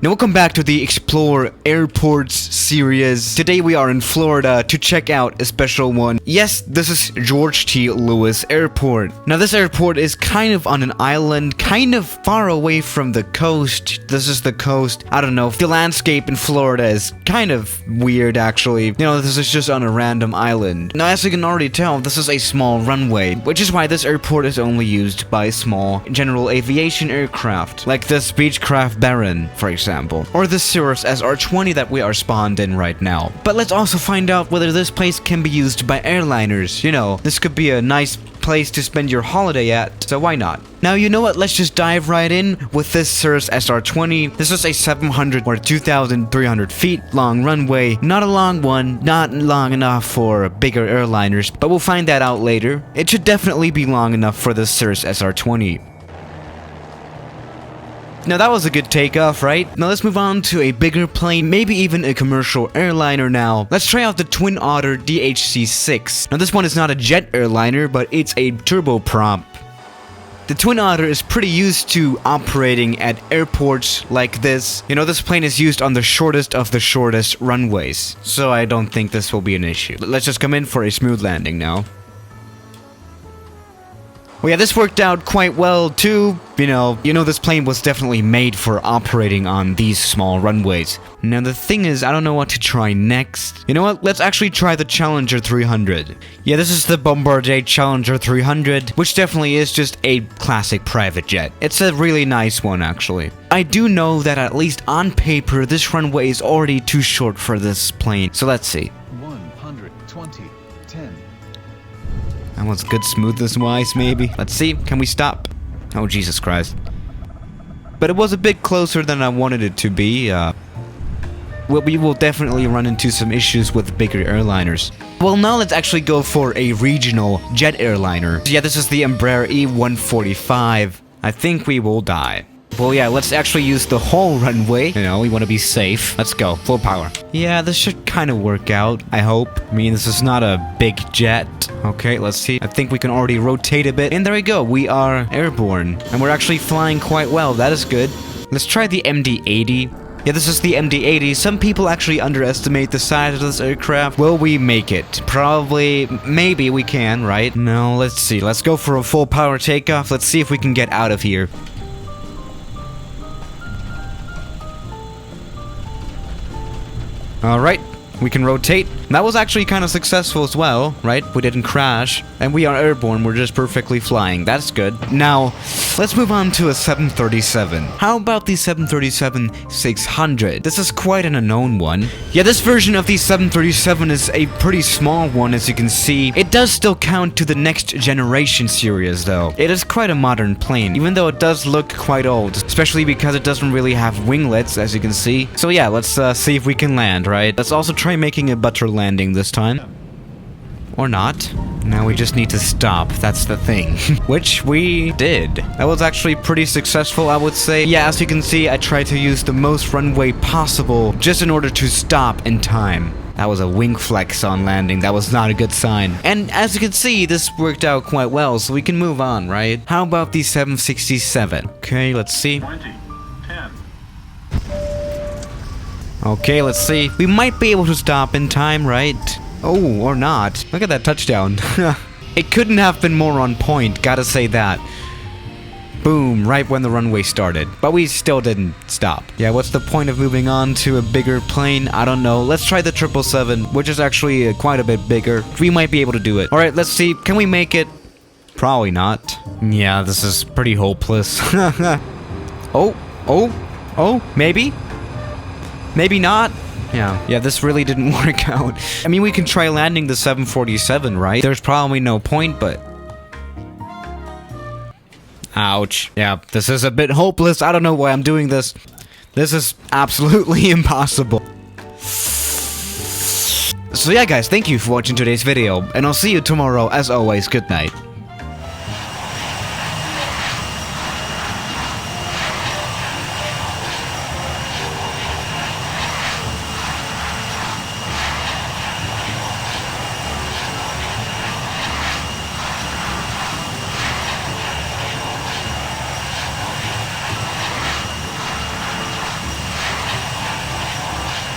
Now welcome back to the Explore Airports series. Today we are in Florida to check out a special one. Yes, this is George T. Lewis Airport. Now this airport is kind of on an island, kind of far away from the coast. This is the coast. I don't know. The landscape in Florida is kind of weird actually. You know, this is just on a random island. Now as you can already tell, this is a small runway, which is why this airport is only used by small general aviation aircraft, like this Beechcraft Baron, for example, or the Cirrus SR-20 that we are spawned in right now. But let's also find out whether this place can be used by airliners. You know, this could be a nice place to spend your holiday at, so why not? Now, you know what, let's just dive right in with this Cirrus SR-20. This is a 700 or 2,300 feet long runway. Not a long one, not long enough for bigger airliners, but we'll find that out later. It should definitely be long enough for the Cirrus SR-20. Now that was a good takeoff, right? Now let's move on to a bigger plane, maybe even a commercial airliner now. Let's try out the Twin Otter DHC-6. Now this one is not a jet airliner, but it's a turboprop. The Twin Otter is pretty used to operating at airports like this. You know, this plane is used on the shortest of the shortest runways, so I don't think this will be an issue. Let's just come in for a smooth landing now. Well, yeah, this worked out quite well too. You know, this plane was definitely made for operating on these small runways. Now the thing is, I don't know what to try next. You know what? Let's actually try the Challenger 300. Yeah, this is the Bombardier Challenger 300, which definitely is just a classic private jet. It's a really nice one, actually. I do know that at least on paper, this runway is already too short for this plane. So let's see. 120, 10. That was good smoothness-wise, maybe. Let's see. Can we stop? Oh, Jesus Christ. But it was a bit closer than I wanted it to be. Well, we will definitely run into some issues with bigger airliners. Well, now let's actually go for a regional jet airliner. Yeah, this is the Embraer E145. I think we will die. Well, yeah, let's actually use the whole runway. You know, we want to be safe. Let's go. Full power. Yeah, this should kind of work out, I hope. I mean, this is not a big jet. Okay, let's see. I think we can already rotate a bit. And there we go. We are airborne. And we're actually flying quite well. That is good. Let's try the MD-80. Yeah, this is the MD-80. Some people actually underestimate the size of this aircraft. Will we make it? Probably. Maybe we can, right? No, let's see. Let's go for a full power takeoff. Let's see if we can get out of here. Alright, we can rotate. That was actually kind of successful as well, right? We didn't crash. And we are airborne, we're just perfectly flying. That's good. Now, let's move on to a 737. How about the 737-600? This is quite an unknown one. Yeah, this version of the 737 is a pretty small one, as you can see. It does still count to the next generation series, though. It is quite a modern plane, even though it does look quite old, especially because it doesn't really have winglets, as you can see. So yeah, let's see if we can land, right? Let's also try making a butter landing this time. Or not. Now we just need to stop, that's the thing. Which we did. That was actually pretty successful, I would say. Yeah, as you can see, I tried to use the most runway possible just in order to stop in time. That was a wing flex on landing. That was not a good sign. And as you can see, this worked out quite well, so we can move on, right? How about the 767? Okay, let's see. 20, 10. Okay, let's see. We might be able to stop in time, right? Oh, or not. Look at that touchdown. It couldn't have been more on point, gotta say that. Boom, right when the runway started. But we still didn't stop. Yeah, what's the point of moving on to a bigger plane? I don't know. Let's try the 777, which is actually quite a bit bigger. We might be able to do it. Alright, let's see. Can we make it? Probably not. Yeah, this is pretty hopeless. Oh, maybe? Maybe not? Yeah, this really didn't work out. I mean, we can try landing the 747, right? There's probably no point, but... Ouch. Yeah, this is a bit hopeless. I don't know why I'm doing this. This is absolutely impossible. So yeah, guys, thank you for watching today's video, and I'll see you tomorrow. As always, good night.